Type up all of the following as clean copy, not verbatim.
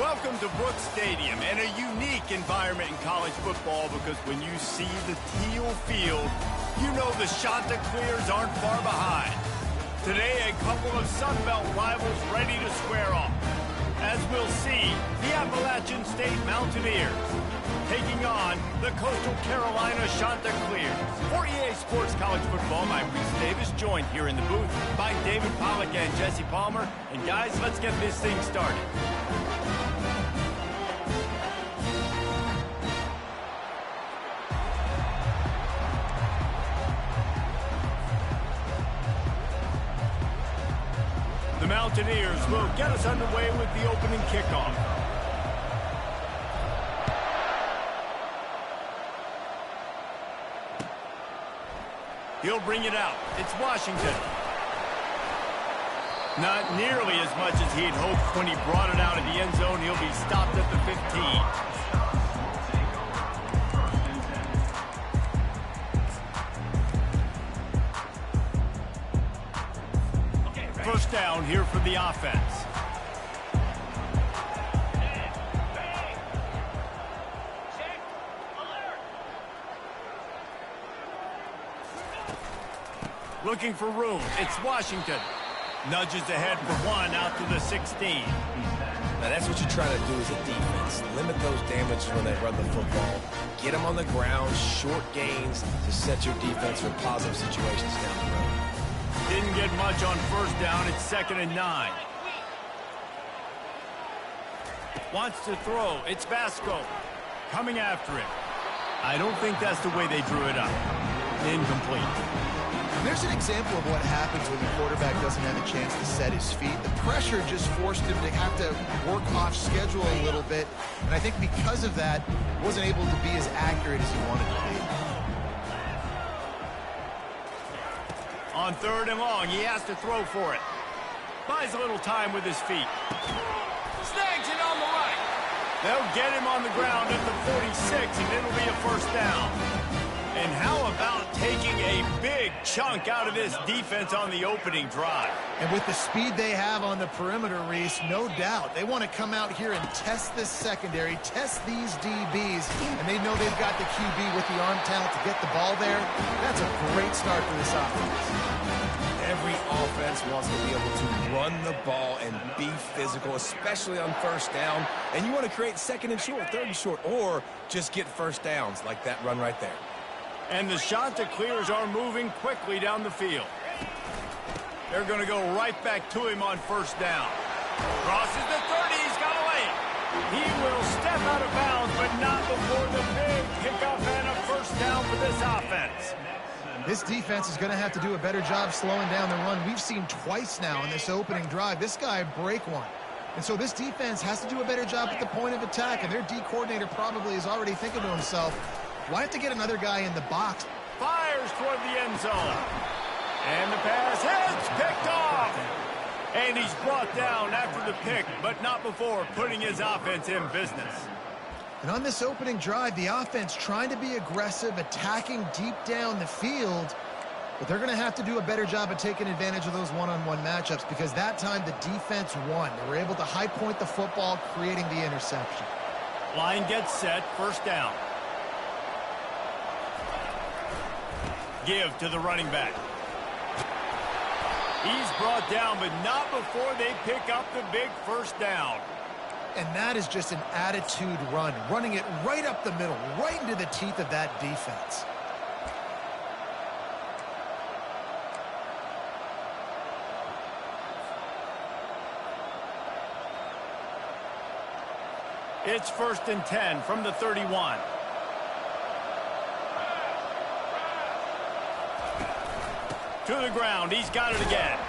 Welcome to Brooks Stadium and a unique environment in college football because when you see the teal field, you know the Chanticleers aren't far behind. Today, a couple of Sun Belt rivals ready to square off. As we'll see, the Appalachian State Mountaineers taking on the Coastal Carolina Chanticleers. For EA Sports College Football, I'm Reese Davis, joined here in the booth by David Pollack and Jesse Palmer. And guys, let's get this thing started. The Mountaineers will get us underway with the opening kickoff. He'll bring it out. It's Washington. Not nearly as much as he'd hoped when he brought it out of the end zone. He'll be stopped at the 15. First down here for the offense. Looking for room. It's Washington. Nudges ahead for one out to the 16. Now that's what you're trying to do as a defense. Limit those damages when they run the football. Get them on the ground, short gains to set your defense for positive situations down the road. Didn't get much on first down. It's 2nd and 9. Wants to throw. It's Vasco. Coming after him. I don't think that's the way they drew it up. Incomplete. There's an example of what happens when the quarterback doesn't have a chance to set his feet. The pressure just forced him to have to work off schedule a little bit. And I think because of that, wasn't able to be as accurate as he wanted to be. On 3rd and long, he has to throw for it. Buys a little time with his feet. Snags it on the right. They'll get him on the ground at the 46, and it'll be a first down. And how about taking a big chunk out of this defense on the opening drive? And with the speed they have on the perimeter, Reese, no doubt, they want to come out here and test this secondary, test these DBs, and they know they've got the QB with the arm talent to get the ball there. That's a great start for this offense. Every offense wants to be able to run the ball and be physical, especially on first down. And you want to create 2nd and short, 3rd and short, or just get first downs like that run right there. And the Chanticleers are moving quickly down the field. They're going to go right back to him on first down. Crosses the 30. He's got away. He will step out of bounds, but not before the big pickup and a first down for this offense. This defense is going to have to do a better job slowing down the run. We've seen twice now in this opening drive. This guy break one. And so this defense has to do a better job at the point of attack, and their D coordinator probably is already thinking to himself, well, I have to get another guy in the box. Fires toward the end zone. And the pass hits, picked off. And he's brought down after the pick, but not before putting his offense in business. And on this opening drive, the offense trying to be aggressive, attacking deep down the field. But they're going to have to do a better job of taking advantage of those one-on-one matchups because that time the defense won. They were able to high point the football, creating the interception. Line gets set, first down. Give to the running back. He's brought down, but not before they pick up the big first down. And that is just an attitude run, running it right up the middle, right into the teeth of that defense. It's 1st and 10 from the 31. To the ground. He's got it again.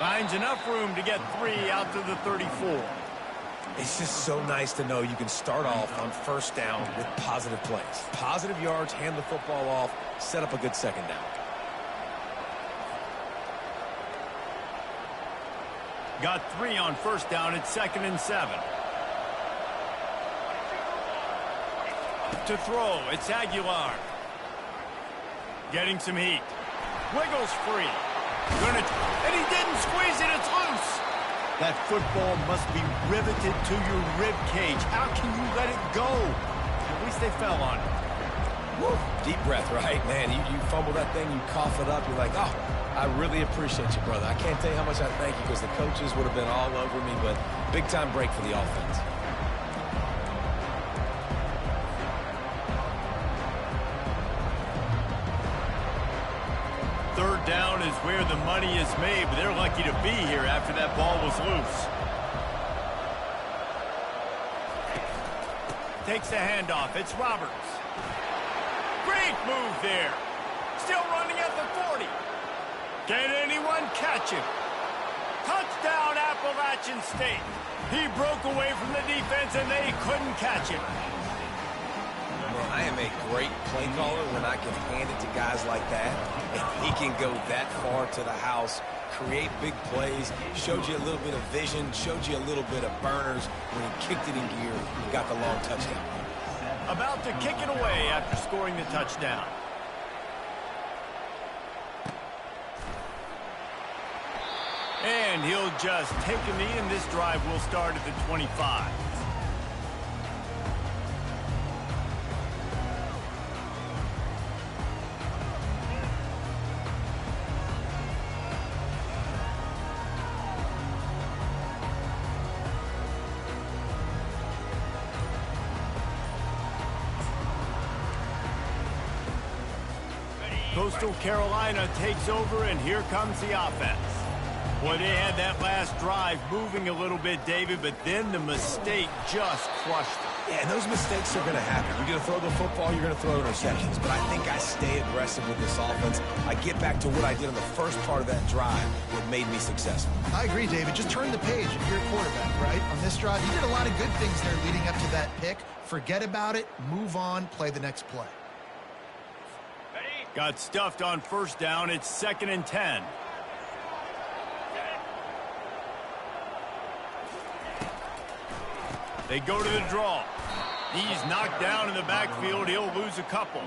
Finds enough room to get 3 out to the 34. It's just so nice to know you can start off on first down with positive plays. Positive yards, hand the football off, set up a good second down. Got 3 on first down. It's 2nd and 7. To throw, it's Aguilar. Getting some heat. Wiggles free. And he didn't squeeze it. It's loose. That football must be riveted to your rib cage. How can you let it go? At least they fell on it. Woo. Deep breath, right? Man, you fumble that thing, you cough it up, you're like, oh, I really appreciate you, brother. I can't tell you how much I thank you because the coaches would have been all over me, but big-time break for the offense. Third down is where the money is made, but they're lucky to be here after that ball was loose. Takes the handoff. It's Roberts. Great move there. Still running at the 40. Can anyone catch him? Touchdown, Appalachian State. He broke away from the defense, and they couldn't catch him. Well, I am a great play caller when I can hand it to guys like that, and he can go that far to the house, create big plays, showed you a little bit of vision, showed you a little bit of burners when he kicked it in gear and got the long touchdown. About to kick it away after scoring the touchdown. And he'll just take a knee, and this drive will start at the 25. Coastal Carolina takes over, and here comes the offense. Boy, they had that last drive moving a little bit, David, but then the mistake just crushed them. Yeah, and those mistakes are going to happen. You're going to throw the football, you're going to throw interceptions. But I think I stay aggressive with this offense. I get back to what I did on the first part of that drive that made me successful. I agree, David. Just turn the page if you're a quarterback, right? On this drive, you did a lot of good things there leading up to that pick. Forget about it, move on, play the next play. Got stuffed on first down. It's 2nd and 10. They go to the draw. He's knocked down in the backfield. He'll lose a couple.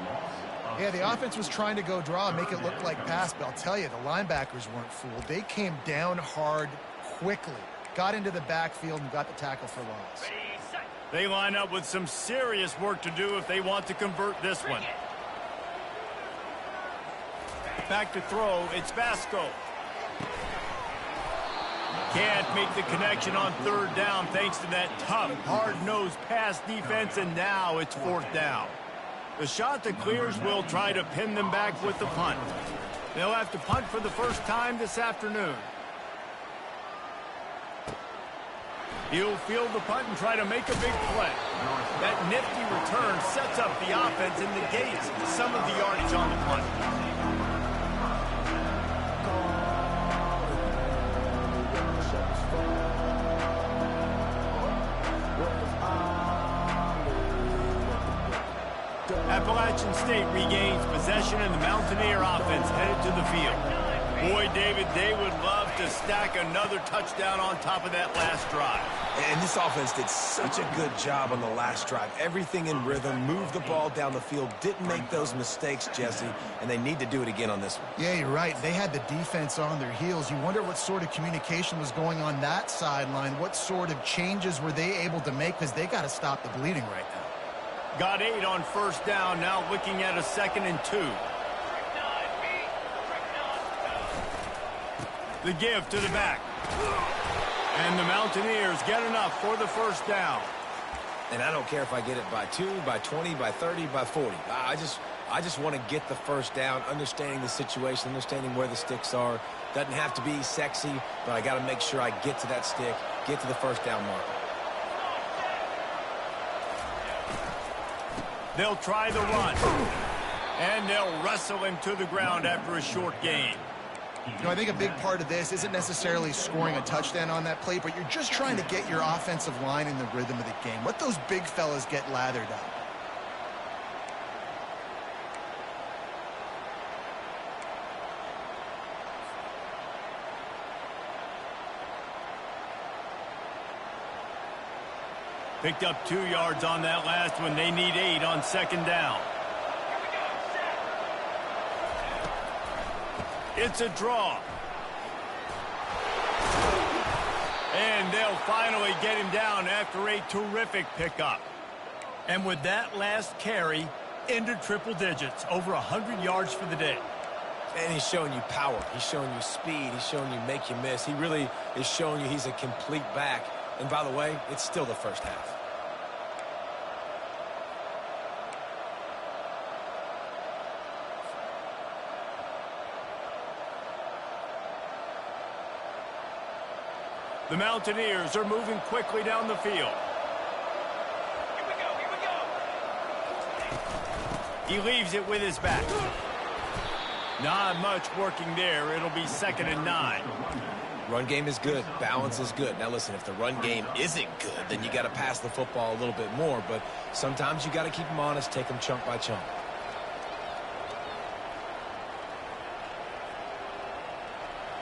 Yeah, the offense was trying to go draw and make it look like pass, but I'll tell you, the linebackers weren't fooled. They came down hard quickly, got into the backfield, and got the tackle for loss. They line up with some serious work to do if they want to convert this one. Back to throw, it's Vasco. Can't make the connection on third down thanks to that tough, hard-nosed pass defense, and now it's 4th down. The Chanticleers will try to pin them back with the punt. They'll have to punt for the first time this afternoon. He'll field the punt and try to make a big play. That nifty return sets up the offense and negates some of the yardage on the punt. Appalachian State regains possession, and the Mountaineer offense headed to the field. Boy, David, they would love to stack another touchdown on top of that last drive. And this offense did such a good job on the last drive. Everything in rhythm, moved the ball down the field, didn't make those mistakes, Jesse, and they need to do it again on this one. Yeah, you're right. They had the defense on their heels. You wonder what sort of communication was going on that sideline. What sort of changes were they able to make, because they got to stop the bleeding right now. Got 8 on first down, now looking at a 2nd and 2. The give to the back. And the Mountaineers get enough for the first down. And I don't care if I get it by 2, by 20, by 30, by 40. I just want to get the first down, understanding the situation, understanding where the sticks are. Doesn't have to be sexy, but I got to make sure I get to that stick, get to the first down marker. They'll try the run. And they'll wrestle him to the ground after a short gain. You know, I think a big part of this isn't necessarily scoring a touchdown on that play, but you're just trying to get your offensive line in the rhythm of the game. Let those big fellas get lathered up. Picked up 2 yards on that last one. They need 8 on 2nd down. It's a draw. And they'll finally get him down after a terrific pickup. And with that last carry, into triple digits, over 100 yards for the day. And he's showing you power. He's showing you speed. He's showing you make you miss. He really is showing you he's a complete back. And by the way, it's still the first half. The Mountaineers are moving quickly down the field. Here we go. He leaves it with his back. Not much working there. It'll be 2nd and 9. Run game is good. Balance is good. Now listen, if the run game isn't good, then you got to pass the football a little bit more. But sometimes you got to keep them honest, take them chunk by chunk.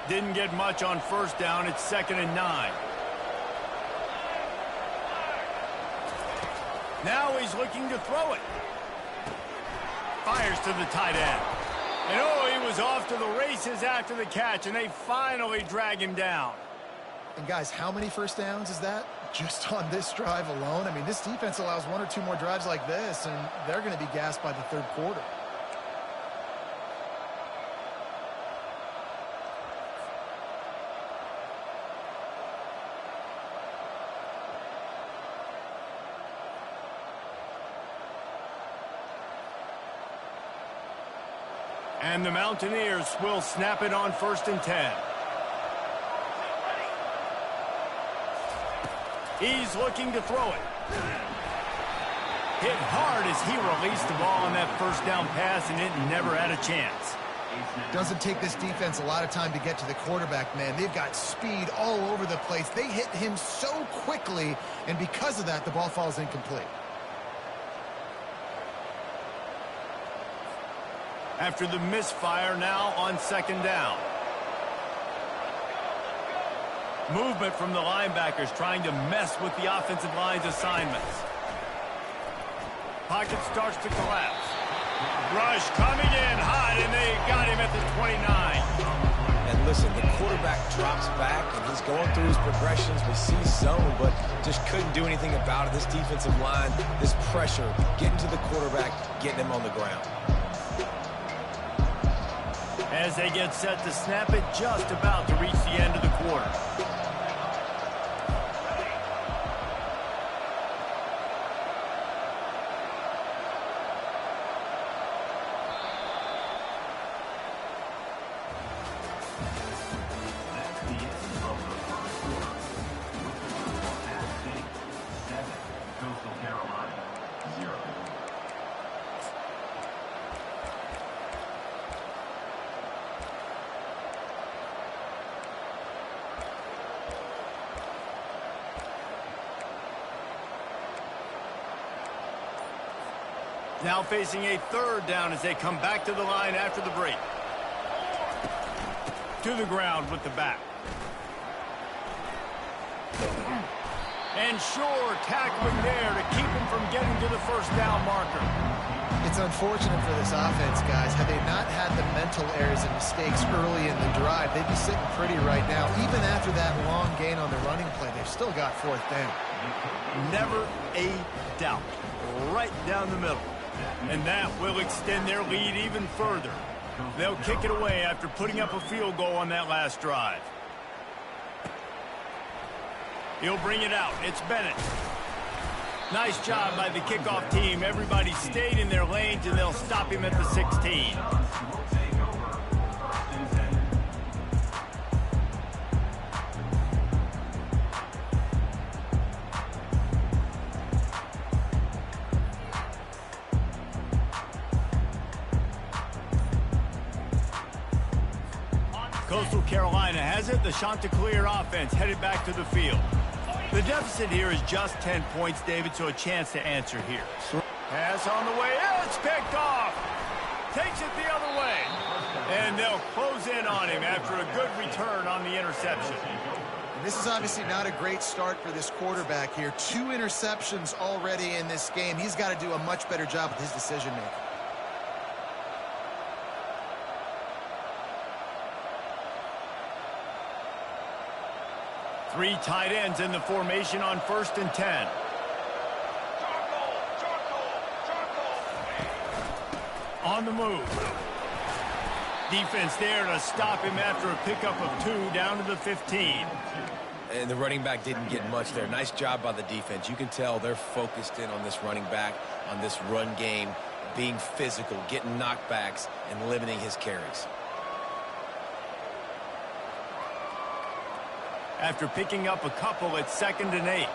Didn't get much on first down. It's 2nd and 9. Now he's looking to throw it. Fires to the tight end. And oh, he was off to the races after the catch, and they finally drag him down. And guys, how many first downs is that? Just on this drive alone? I mean, this defense allows 1 or 2 more drives like this, and they're going to be gassed by the 3rd quarter. And the Mountaineers will snap it on 1st and 10. He's looking to throw it. Hit hard as he released the ball on that first down pass, and it never had a chance. Doesn't take this defense a lot of time to get to the quarterback, man. They've got speed all over the place. They hit him so quickly, and because of that, the ball falls incomplete. After the misfire, now on 2nd down. Movement from the linebackers trying to mess with the offensive line's assignments. Pocket starts to collapse. Rush coming in hot, and they got him at the 29. And listen, the quarterback drops back, and he's going through his progressions. We see zone, but just couldn't do anything about it. This defensive line, this pressure, getting to the quarterback, getting him on the ground. As they get set to snap it, just about to reach the end of the quarter. Now facing a 3rd down as they come back to the line after the break. To the ground with the back. And sure, tackling there to keep him from getting to the 1st down marker. It's unfortunate for this offense, guys. Had they not had the mental errors and mistakes early in the drive, they'd be sitting pretty right now. Even after that long gain on the running play, they've still got 4th down. Never a doubt. Right down the middle. And that will extend their lead even further. They'll kick it away after putting up a field goal on that last drive. He'll bring it out. It's Bennett. Nice job by the kickoff team. Everybody stayed in their lanes, and they'll stop him at the 16. Coastal Carolina has it. The Chanticleer offense headed back to the field. The deficit here is just 10 points, David, so a chance to answer here. Pass on the way. It's picked off. Takes it the other way. And they'll close in on him after a good return on the interception. And this is obviously not a great start for this quarterback here. 2 interceptions already in this game. He's got to do a much better job with his decision-making. Three tight ends in the formation on 1st and 10. On the move. Defense there to stop him after a pickup of 2 down to the 15. And the running back didn't get much there. Nice job by the defense. You can tell they're focused in on this running back, on this run game, being physical, getting knockbacks, and limiting his carries. After picking up a couple, it's 2nd and 8.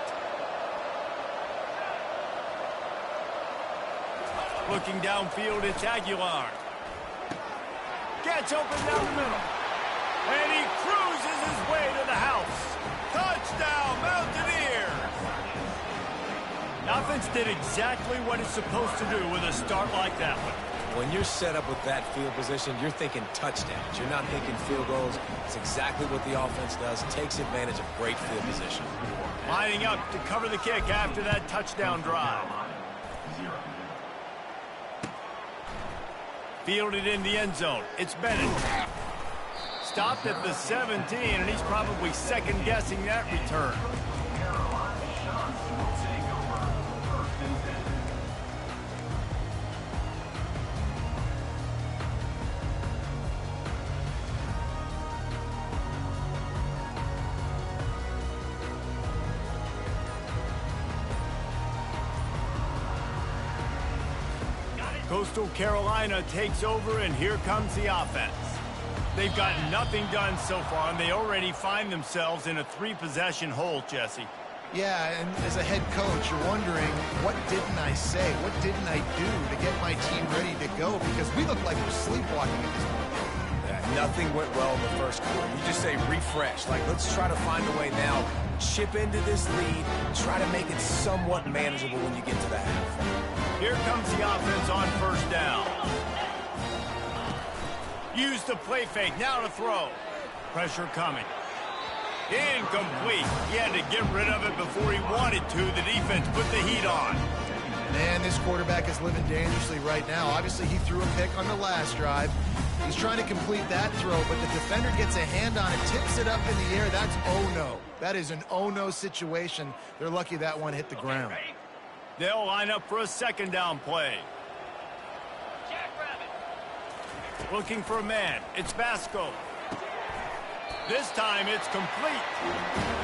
Looking downfield, it's Aguilar. Gets open down the middle. And he cruises his way to the house. Touchdown, Mountaineers! The offense did exactly what it's supposed to do with a start like that one. When you're set up with that field position, you're thinking touchdowns. You're not thinking field goals. It's exactly what the offense does. Takes advantage of great field position. Lining up to cover the kick after that touchdown drive. Fielded in the end zone. It's Bennett. Stopped at the 17, and he's probably second-guessing that return. Coastal Carolina takes over, and here comes the offense. They've gotten nothing done so far, and they already find themselves in a 3-possession hole, Jesse. Yeah, and as a head coach, you're wondering, what didn't I say? What didn't I do to get my team ready to go? Because we look like we're sleepwalking at this point. Yeah, nothing went well in the first quarter. You just say refresh. Like, let's try to find a way now. Chip into this lead. Try to make it somewhat manageable when you get to the half. Here comes the offense on 1st down. Use the play fake, now to throw. Pressure coming. Incomplete. He had to get rid of it before he wanted to. The defense put the heat on. Man, this quarterback is living dangerously right now. Obviously, he threw a pick on the last drive. He's trying to complete that throw, but the defender gets a hand on it, tips it up in the air. That's oh-no. That is an oh-no situation. They're lucky that one hit the ground. They'll line up for a 2nd down play. Looking for a man. It's Vasco. This time it's complete.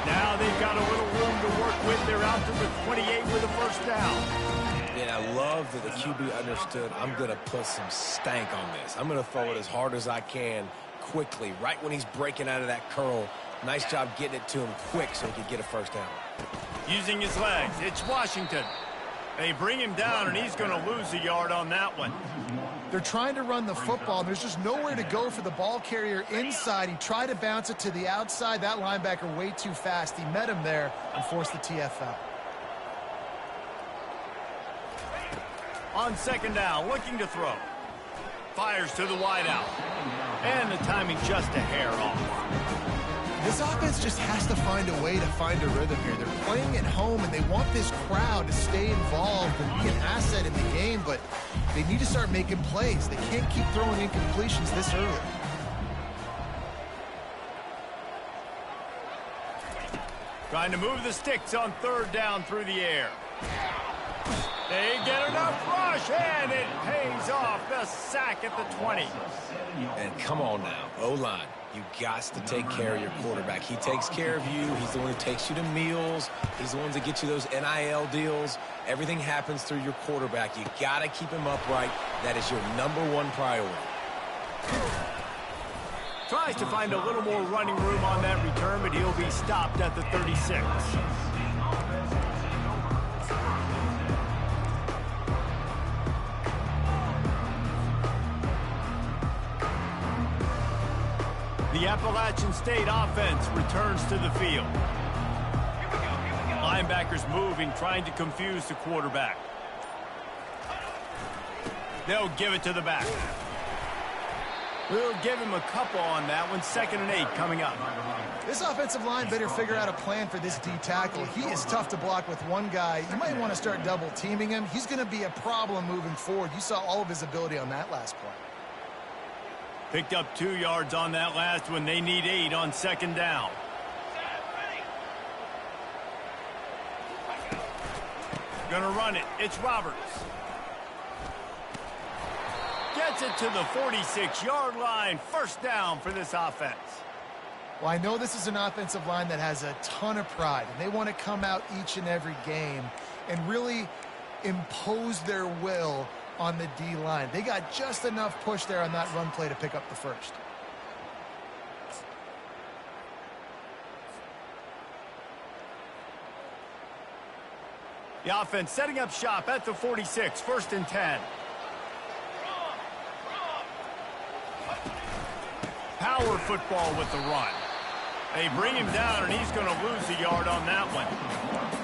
Now they've got a little room to work with. They're out to the 28 with a 1st down. And I love that the QB understood, I'm going to put some stank on this. I'm going to throw it as hard as I can quickly, right when he's breaking out of that curl. Nice job getting it to him quick so he could get a 1st down. Using his legs, it's Washington. They bring him down, and he's going to lose a yard on that one. They're trying to run the football, and there's just nowhere to go for the ball carrier inside. He tried to bounce it to the outside. That linebacker way too fast. He met him there and forced the TFL. On 2nd down, looking to throw. Fires to the wideout. And the timing just a hair off. This offense just has to find a way to find a rhythm here. They're playing at home, and they want this crowd to stay involved and be an asset in the game, but they need to start making plays. They can't keep throwing incompletions this early. Trying to move the sticks on 3rd down through the air. They get enough rush, and it pays off. The sack at the 20. And come on now, O-line. You got to take care of your quarterback. He takes care of you. He's the one who takes you to meals. He's the one that gets you those NIL deals. Everything happens through your quarterback. You got to keep him upright. That is your #1 priority. Tries to find a little more running room on that return, but he'll be stopped at the 36. The Appalachian State offense returns to the field. Linebackers moving, trying to confuse the quarterback. They'll give it to the back. We'll give him a couple on that one. 2nd and 8 coming up. This offensive line better figure out a plan for this D tackle. He is tough to block with one guy. You might want to start double teaming him. He's going to be a problem moving forward. You saw all of his ability on that last play. Picked up 2 yards on that last one. They need 8 on 2nd down. Gonna run it. It's Roberts. Gets it to the 46-yard line. First down for this offense. Well, I know this is an offensive line that has a ton of pride, and they want to come out each and every game and really impose their will on the D-line. They got just enough push there on that run play to pick up the first. The offense setting up shop at the 46, 1st and 10. Power football with the run. They bring him down, and he's going to lose a yard on that one.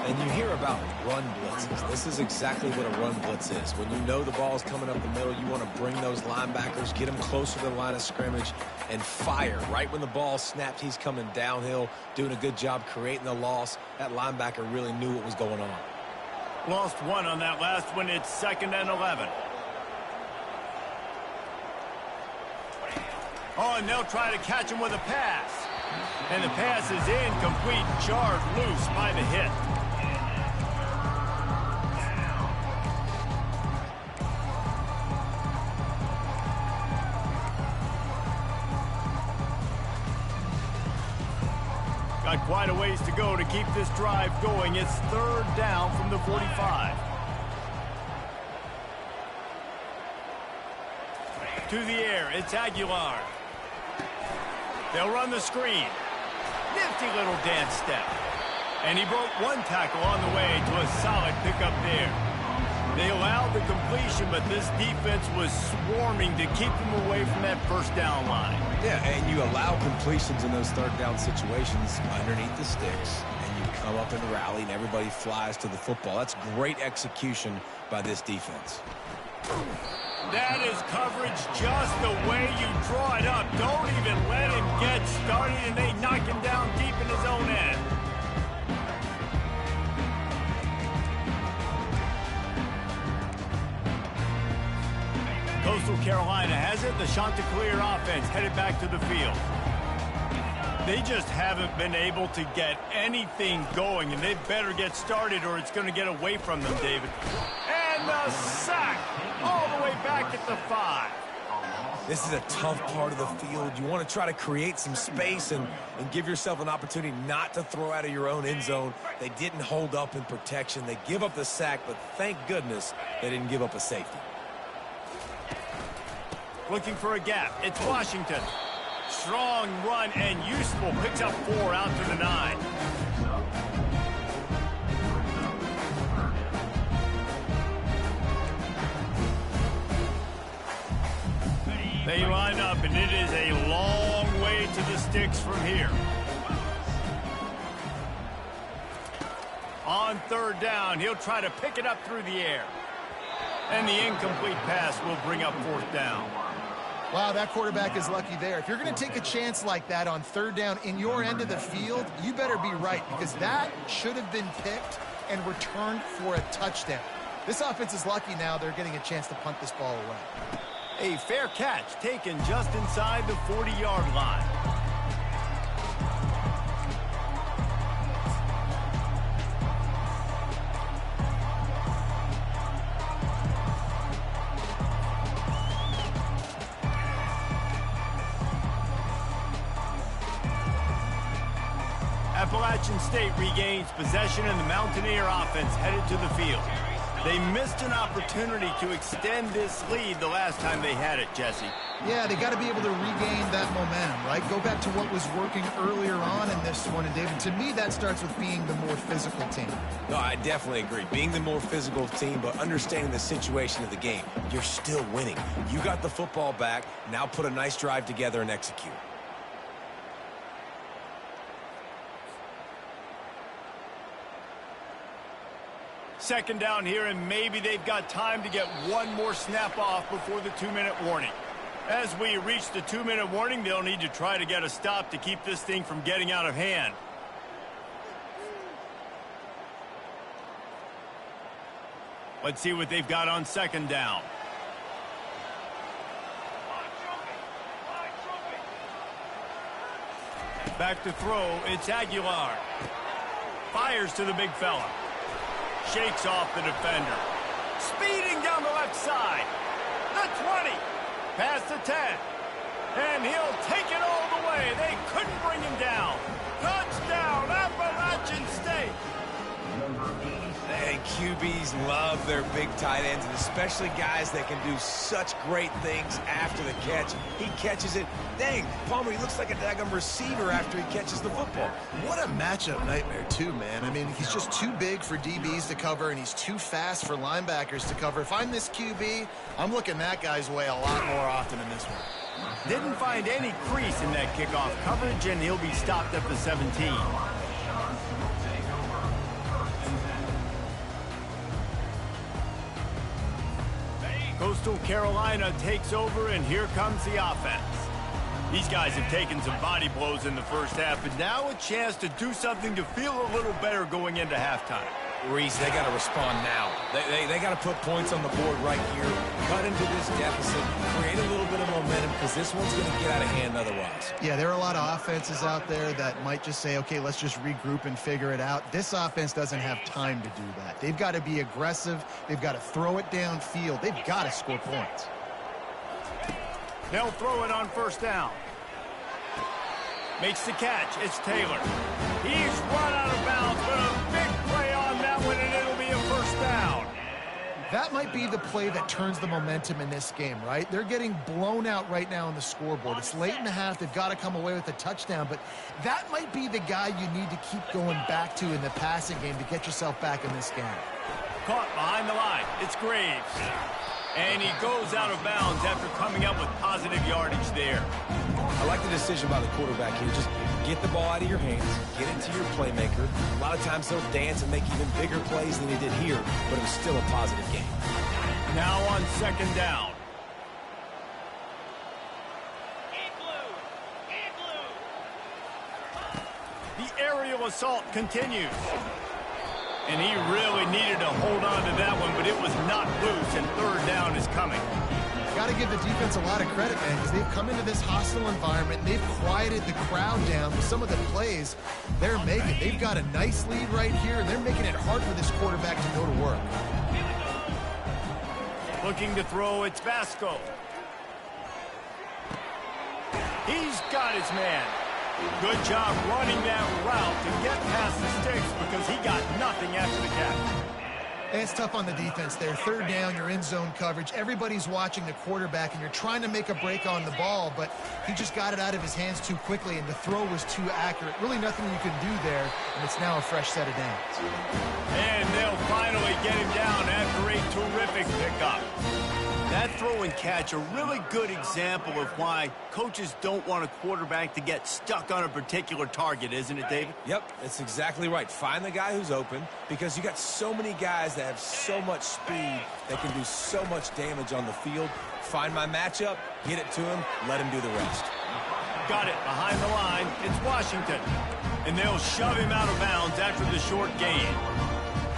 And you hear about run blitzes. This is exactly what a run blitz is. When you know the ball is coming up the middle, you want to bring those linebackers, get them closer to the line of scrimmage, and fire. Right when the ball snapped, he's coming downhill, doing a good job creating the loss. That linebacker really knew what was going on. Lost one on that last one. It's 2nd and 11. Oh, and they'll try to catch him with a pass. And the pass is incomplete, jarred loose by the hit. Got quite a ways to go to keep this drive going. It's 3rd down from the 45. To the air, it's Aguilar. They'll run the screen. Nifty little dance step. And he broke one tackle on the way to a solid pickup there. They allowed the completion, but this defense was swarming to keep them away from that first down line. Yeah, and you allow completions in those 3rd down situations underneath the sticks, and you come up and rally, and everybody flies to the football. That's great execution by this defense. That is coverage just the way you draw it up. Don't even let him get started, and they knock him down deep in his own end. Coastal Carolina has it. The Chanticleer offense headed back to the field. They just haven't been able to get anything going, and they better get started or it's going to get away from them, David. And the sack all the way back at the 5. This is a tough part of the field. You want to try to create some space and give yourself an opportunity not to throw out of your own end zone. They didn't hold up in protection. They give up the sack, but thank goodness they didn't give up a safety. Looking for a gap. It's Washington. Strong run and useful. Picks up 4 out to the 9. They line up, and it is a long way to the sticks from here. On 3rd down, he'll try to pick it up through the air. And the incomplete pass will bring up 4th down. Wow, that quarterback is lucky there. If you're going to take a chance like that on 3rd down in your end of the field, you better be right, because that should have been picked and returned for a touchdown. This offense is lucky now they're getting a chance to punt this ball away. A fair catch taken just inside the 40-yard line. Appalachian State regains possession, and the Mountaineer offense headed to the field. They missed an opportunity to extend this lead the last time they had it, Jesse. Yeah, they got to be able to regain that momentum, right? Go back to what was working earlier on in this one. And, David, to me, that starts with being the more physical team. No, I definitely agree. Being the more physical team, but understanding the situation of the game. You're still winning. You got the football back. Now put a nice drive together and execute. Second down here, and maybe they've got time to get one more snap off before the 2-minute warning. As we reach the 2-minute warning, they'll need to try to get a stop to keep this thing from getting out of hand. Let's see what they've got on 2nd down. Back to throw, it's Aguilar. Fires to the big fella. Shakes off the defender. Speeding down the left side. The 20. Past the 10. And he'll take it all the way. They couldn't bring him down. Touchdown, Appalachian State. And QBs love their big tight ends, and especially guys that can do such great things after the catch. He catches it. Dang, Palmer, he looks like a daggum receiver after he catches the football. What a matchup nightmare, too, man. I mean, he's just too big for DBs to cover, and he's too fast for linebackers to cover. If I'm this QB, I'm looking that guy's way a lot more often in this one. Didn't find any crease in that kickoff coverage, and he'll be stopped at the 17. Coastal Carolina takes over, and here comes the offense. These guys have taken some body blows in the first half, but now a chance to do something to feel a little better going into halftime. Reese, they got to respond now. They got to put points on the board right here, cut into this deficit, create a little bit of momentum, because this one's going to get out of hand otherwise. Yeah, there are a lot of offenses out there that might just say, okay, let's just regroup and figure it out. This offense doesn't have time to do that. They've got to be aggressive. They've got to throw it downfield. They've got to score points. They'll throw it on first down. Makes the catch. It's Taylor. He's run out of bounds, but a big play on that one, and it'll be a first down. That might be the play that turns the momentum in this game, right? They're getting blown out right now on the scoreboard. It's late in the half. They've got to come away with a touchdown, but that might be the guy you need to keep going back to in the passing game to get yourself back in this game. Caught behind the line. It's Graves. And he goes out of bounds after coming up with positive yardage there. I like the decision by the quarterback here. Just get the ball out of your hands, get it to your playmaker. A lot of times they'll dance and make even bigger plays than he did here, but it was still a positive game. Now on second down. The aerial assault continues. And he really needed to hold on to that one, but it was not loose, and third down is coming. Got to give the defense a lot of credit, man, because they've come into this hostile environment, and they've quieted the crowd down with some of the plays they're making. They've got a nice lead right here, and they're making it hard for this quarterback to go to work. Looking to throw, it's Vasco. He's got his man. Good job running that route to get past the sticks because he got nothing after the catch. It's tough on the defense there. Third down, you're in zone coverage. Everybody's watching the quarterback, and you're trying to make a break on the ball, but he just got it out of his hands too quickly, and the throw was too accurate. Really nothing you can do there, and it's now a fresh set of downs. And they'll finally get him down after a terrific pickup. That throw and catch, a really good example of why coaches don't want a quarterback to get stuck on a particular target, isn't it, David? Yep, that's exactly right. Find the guy who's open, because you got so many guys that have so much speed that can do so much damage on the field. Find my matchup, get it to him, let him do the rest. Got it behind the line. It's Washington. And they'll shove him out of bounds after the short gain.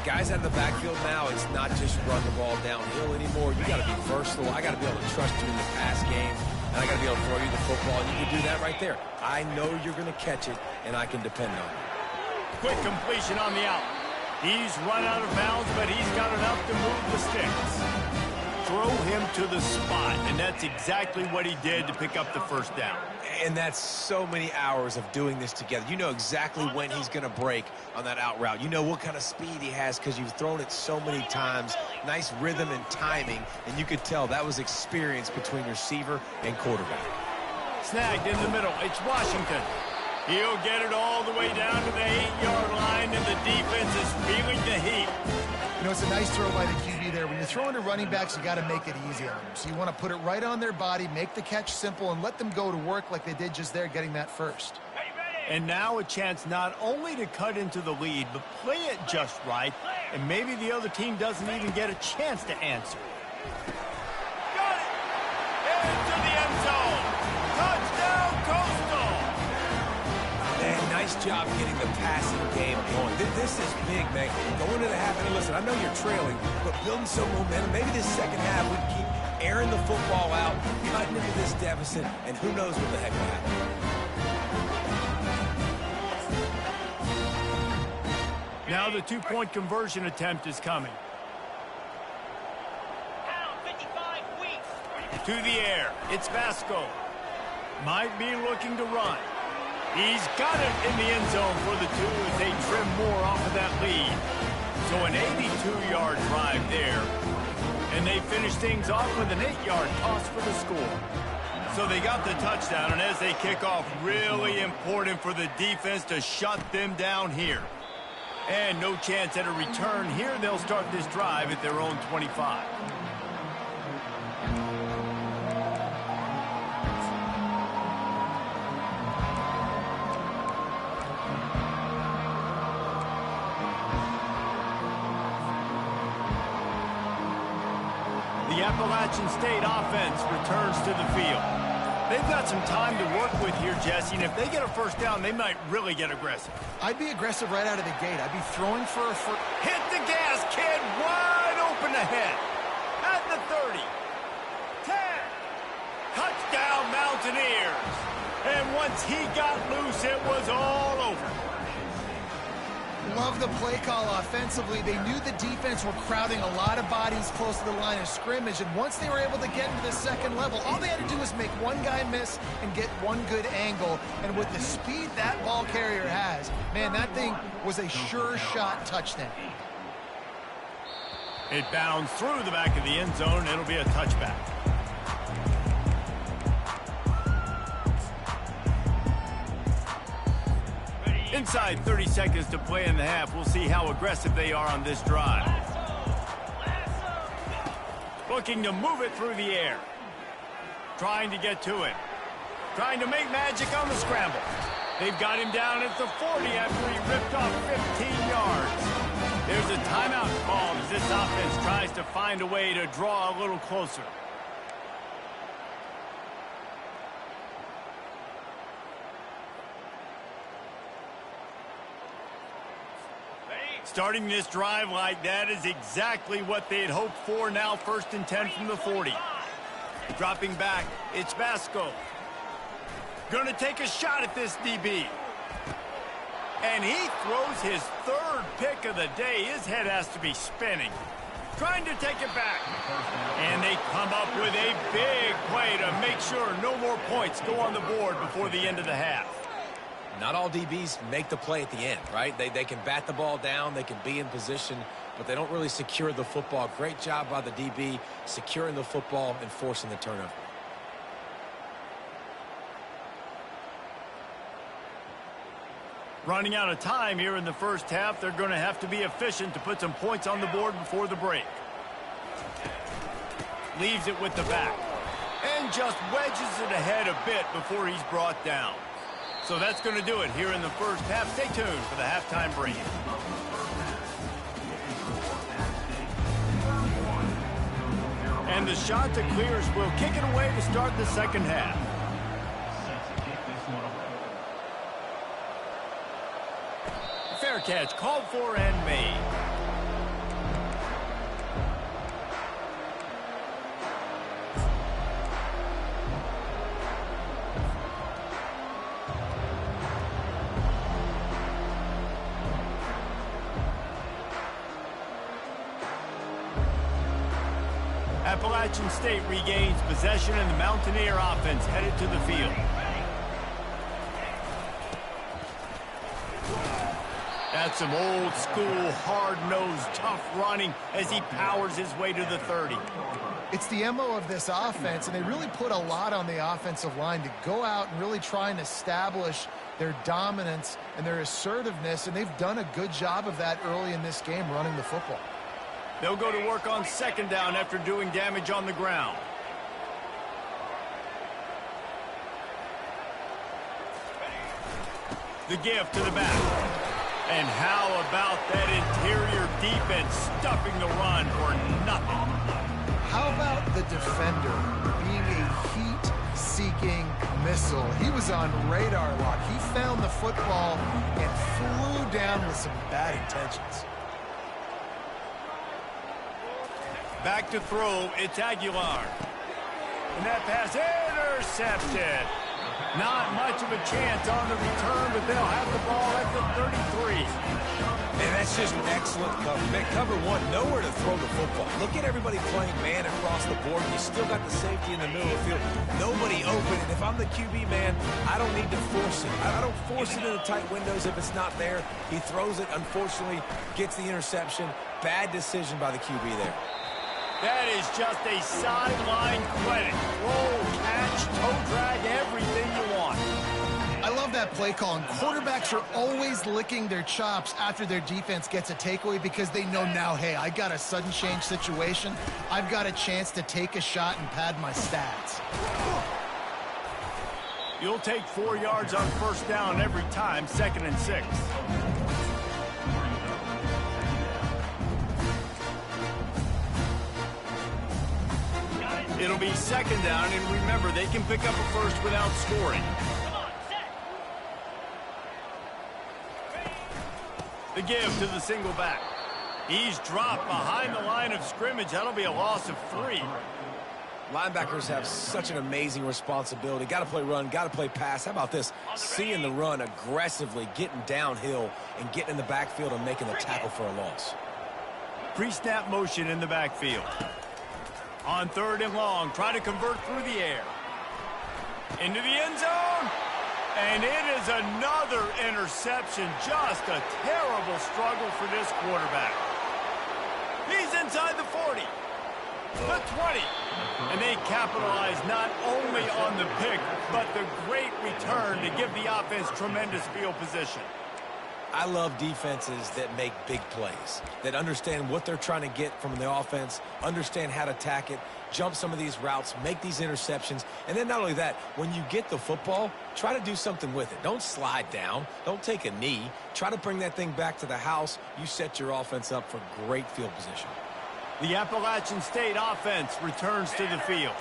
Guys out of the backfield now, it's not just run the ball downhill anymore. You got to be versatile. I got to be able to trust you in the pass game, and I got to be able to throw you the football, and you can do that right there. I know you're going to catch it, and I can depend on it. Quick completion on the out. He's run out of bounds, but he's got enough to move the sticks. Throw him to the spot, and that's exactly what he did to pick up the first down. And that's so many hours of doing this together. You know exactly when he's going to break on that out route. You know what kind of speed he has because you've thrown it so many times. Nice rhythm and timing, and you could tell that was experience between receiver and quarterback. Snagged in the middle. It's Washington. He'll get it all the way down to the 8-yard line, and the defense is feeling the heat. You know, it's a nice throw by the QB there. When you're throwing to running backs, you got to make it easy on them. So you want to put it right on their body, make the catch simple, and let them go to work like they did just there, getting that first. And now a chance not only to cut into the lead, but play it just right, and maybe the other team doesn't even get a chance to answer. Got it! Into the end zone! Touchdown, Coastal! Man, nice job getting the passing game going. This is big, man. Going to the half, and listen, I know you're trailing, but building some momentum. Maybe this second half we can keep airing the football out, cutting into this deficit, and who knows what the heck will happen. Now the two-point conversion attempt is coming. To the air. It's Vasco. Might be looking to run. He's got it in the end zone for the two as they trim more off of that lead. So an 82-yard drive there. And they finish things off with an 8-yard toss for the score. So they got the touchdown, and as they kick off, really important for the defense to shut them down here. And no chance at a return here. They'll start this drive at their own 25. The Appalachian State offense returns to the field. They've got some time to work with here, Jesse, and if they get a first down, they might really get aggressive. I'd be aggressive right out of the gate. I'd be throwing for a first. Hit the gas, kid. Wide open ahead. At the 30. 10. Touchdown, Mountaineers. And once he got loose, it was all over. Love the play call offensively. They knew the defense were crowding a lot of bodies close to the line of scrimmage, and once they were able to get into the second level, all they had to do was make one guy miss and get one good angle. And with the speed that ball carrier has, man, that thing was a sure shot touchdown. It bounds through the back of the end zone. It'll be a touchback. Inside 30 seconds to play in the half. We'll see how aggressive they are on this drive. Looking to move it through the air. Trying to get to it. Trying to make magic on the scramble. They've got him down at the 40 after he ripped off 15 yards. There's a timeout called as this offense tries to find a way to draw a little closer. Starting this drive like that is exactly what they had hoped for. Now 1st and 10 from the 40. Dropping back, it's Vasco. Going to take a shot at this DB. And he throws his 3rd pick of the day. His head has to be spinning. Trying to take it back. And they come up with a big play to make sure no more points go on the board before the end of the half. Not all DBs make the play at the end, right? They can bat the ball down, they can be in position, but they don't really secure the football. Great job by the DB securing the football and forcing the turnover. Running out of time here in the first half. They're going to have to be efficient to put some points on the board before the break. Leaves it with the back. And just wedges it ahead a bit before he's brought down. So that's going to do it here in the first half. Stay tuned for the halftime break. And the Chanticleers will kick it away to start the second half. Fair catch called for and made. Appalachian State regains possession and the Mountaineer offense headed to the field. That's some old school, hard-nosed, tough running as he powers his way to the 30. It's the MO of this offense, and they really put a lot on the offensive line to go out and really try and establish their dominance and their assertiveness, and they've done a good job of that early in this game running the football. They'll go to work on second down after doing damage on the ground. The give to the back. And how about that interior defense stuffing the run for nothing? How about the defender being a heat-seeking missile? He was on radar lock. He found the football and flew down with some bad intentions. Back to throw, it's Aguilar. And that pass intercepted. Not much of a chance on the return, but they'll have the ball at the 33. And that's just excellent cover. Man, cover one, nowhere to throw the football. Look at everybody playing man across the board. You still got the safety in the middle of the field. Nobody open. And if I'm the QB, man, I don't need to force it. I don't force it in the tight windows if it's not there. He throws it, unfortunately, gets the interception. Bad decision by the QB there. That is just a sideline credit. Roll, catch, toe drag, everything you want. I love that play call, and quarterbacks are always licking their chops after their defense gets a takeaway because they know now, hey, I got a sudden change situation. I've got a chance to take a shot and pad my stats. You'll take 4 yards on first down every time, 2nd and 6. It'll be 2nd down, and remember, they can pick up a first without scoring. The give to the single back. He's dropped behind the line of scrimmage. That'll be a loss of 3. Linebackers have such an amazing responsibility. Got to play run, got to play pass. How about this? Seeing the run aggressively, getting downhill, and getting in the backfield and making the tackle for a loss. Pre-snap motion in the backfield. On 3rd and long, try to convert through the air. Into the end zone. And it is another interception. Just a terrible struggle for this quarterback. He's inside the 40. The 20. And they capitalize not only on the pick, but the great return to give the offense tremendous field position. I love defenses that make big plays, that understand what they're trying to get from the offense, understand how to attack it, jump some of these routes, make these interceptions, and then not only that, when you get the football, try to do something with it. Don't slide down. Don't take a knee. Try to bring that thing back to the house. You set your offense up for great field position. The Appalachian State offense returns to the field.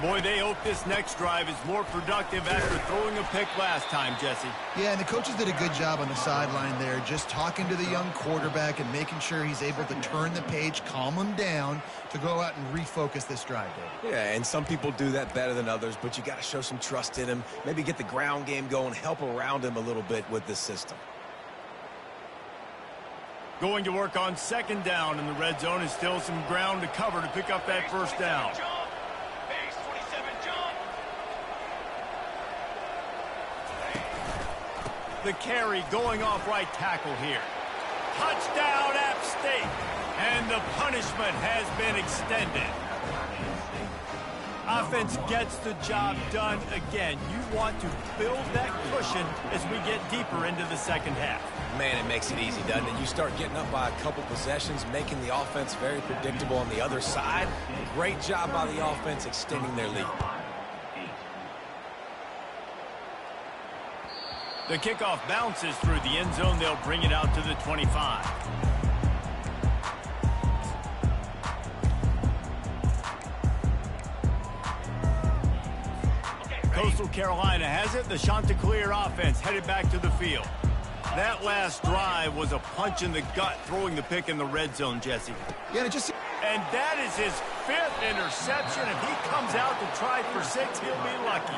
Boy, they hope this next drive is more productive after throwing a pick last time, Jesse. Yeah, and the coaches did a good job on the sideline there, just talking to the young quarterback and making sure he's able to turn the page, calm him down to go out and refocus this drive, Dave. Yeah, and some people do that better than others, but you got to show some trust in him, maybe get the ground game going, help around him a little bit with this system. Going to work on 2nd down in the red zone is still some ground to cover to pick up that first down. The carry going off right tackle here. Touchdown, App State. And the punishment has been extended. Offense gets the job done again. You want to build that cushion as we get deeper into the 2nd half. Man, it makes it easy, doesn't it? You start getting up by a couple possessions, making the offense very predictable on the other side. Great job by the offense extending their lead. The kickoff bounces through the end zone. They'll bring it out to the 25. Coastal Carolina has it. The Chanticleer offense headed back to the field. That last drive was a punch in the gut, throwing the pick in the red zone, Jesse. Yeah, And that is his 5th interception. If he comes out to try for 6, he'll be lucky.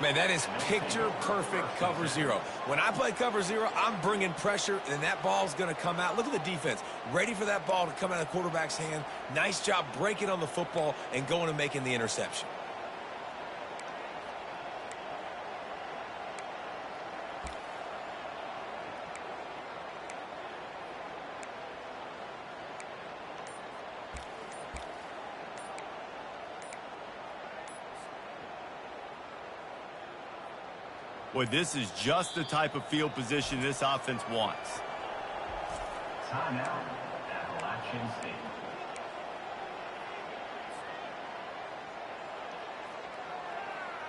Man, that is picture-perfect cover 0. When I play cover 0, I'm bringing pressure, and that ball's going to come out. Look at the defense. Ready for that ball to come out of the quarterback's hand. Nice job breaking on the football and going and making the interception. Boy, this is just the type of field position this offense wants. Timeout, Appalachian State.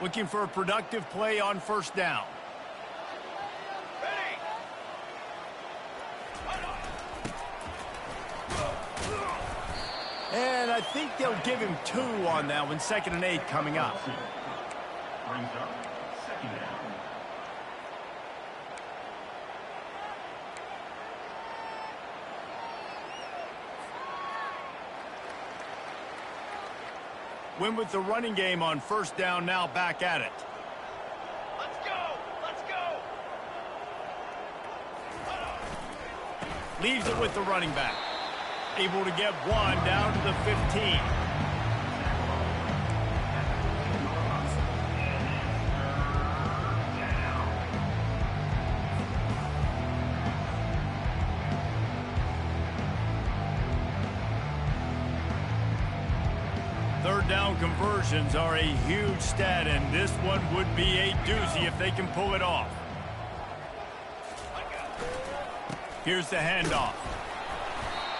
Looking for a productive play on first down. And I think they'll give him 2 on that one. 2nd and 8 coming up. Brings up 2nd down. Win with the running game on first down, now back at it. Let's go! Let's go! Leaves it with the running back. Able to get one down to the 15. Third down conversions are a huge stat, and this one would be a doozy if they can pull it off. Here's the handoff.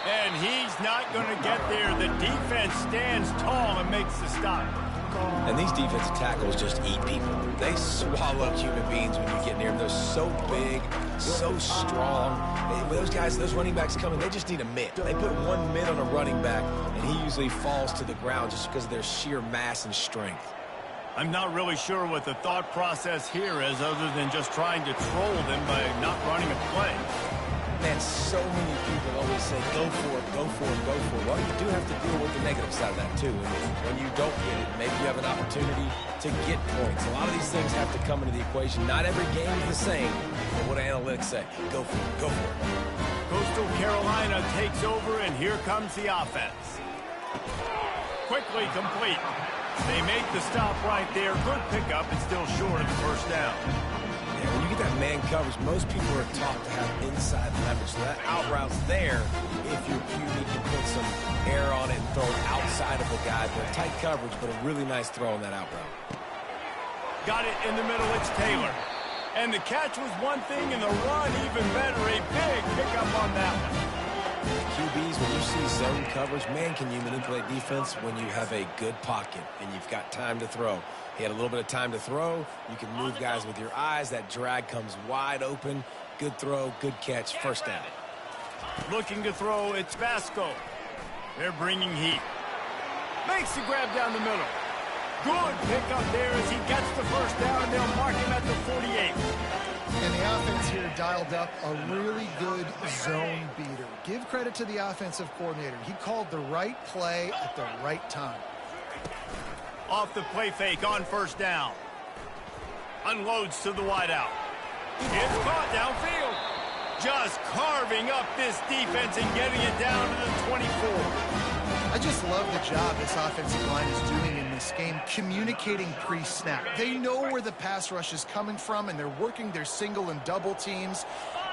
And he's not going to get there. The defense stands tall and makes the stop. And these defensive tackles just eat people. They swallow human beings when you get near them. They're so big, so strong. Those guys, those running backs coming, they just need a mitt. They put one mitt on a running back, and he usually falls to the ground just because of their sheer mass and strength. I'm not really sure what the thought process here is other than just trying to troll them by not running a play. Man, so many people always say, go for it, go for it, go for it. Well, you do have to deal with the negative side of that, too. And when you don't get it, maybe you have an opportunity to get points. A lot of these things have to come into the equation. Not every game is the same, but what do analytics say? Go for it, go for it. Coastal Carolina takes over, and here comes the offense. Quickly complete. They make the stop right there. Good pickup, and still short of the first down. When you get that man coverage, most people are taught to have inside leverage. So that out route's there if your QB can put some air on it and throw it outside of the guy. But tight coverage, but a really nice throw on that out route. Got it in the middle, it's Taylor. And the catch was one thing, and the run even better. A big pickup on that one. QBs, when you see zone coverage, man, can you manipulate defense when you have a good pocket and you've got time to throw. He had a little bit of time to throw. You can move guys with your eyes. That drag comes wide open. Good throw, good catch, first down. Looking to throw, it's Vasco. They're bringing heat. Makes the grab down the middle. Good pickup there as he gets the first down, and they'll mark him at the 48. And the offense here dialed up a really good zone beater. Give credit to the offensive coordinator. He called the right play at the right time. Off the play fake on first down. Unloads to the wideout. It's caught downfield. Just carving up this defense and getting it down to the 24. I just love the job this offensive line is doing in this game, communicating pre-snap. They know where the pass rush is coming from, and they're working their single and double teams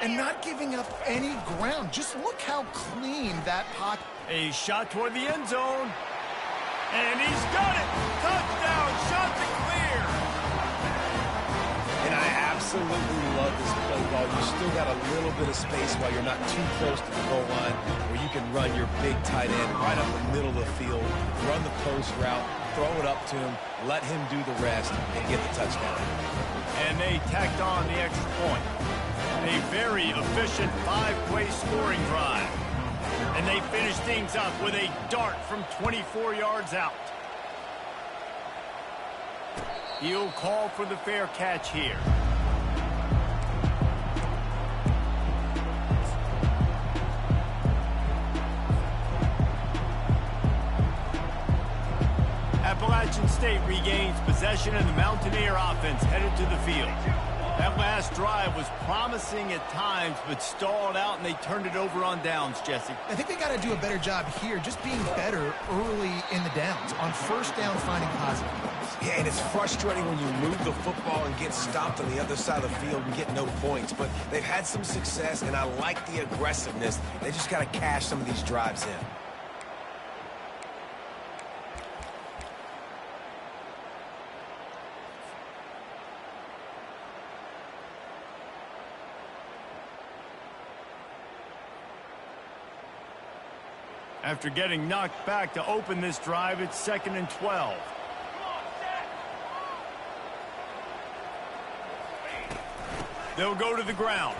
and not giving up any ground. Just look how clean that pocket. A shot toward the end zone. And he's got it. Touchdown, Chanticleers. And I absolutely love this play ball. You still got a little bit of space while you're not too close to the goal line where you can run your big tight end right up the middle of the field, run the post route, throw it up to him, let him do the rest, and get the touchdown. And they tacked on the extra point. A very efficient 5-play scoring drive. And they finish things up with a dart from 24 yards out. He'll call for the fair catch here. Appalachian State regains possession, and the Mountaineer offense headed to the field. That last drive was promising at times, but stalled out, and they turned it over on downs, Jesse. I think they got to do a better job here, just being better early in the downs. On first down, finding positive plays. Yeah, and it's frustrating when you move the football and get stopped on the other side of the field and get no points. But they've had some success, and I like the aggressiveness. They just got to cash some of these drives in. After getting knocked back to open this drive, it's 2nd and 12. They'll go to the ground.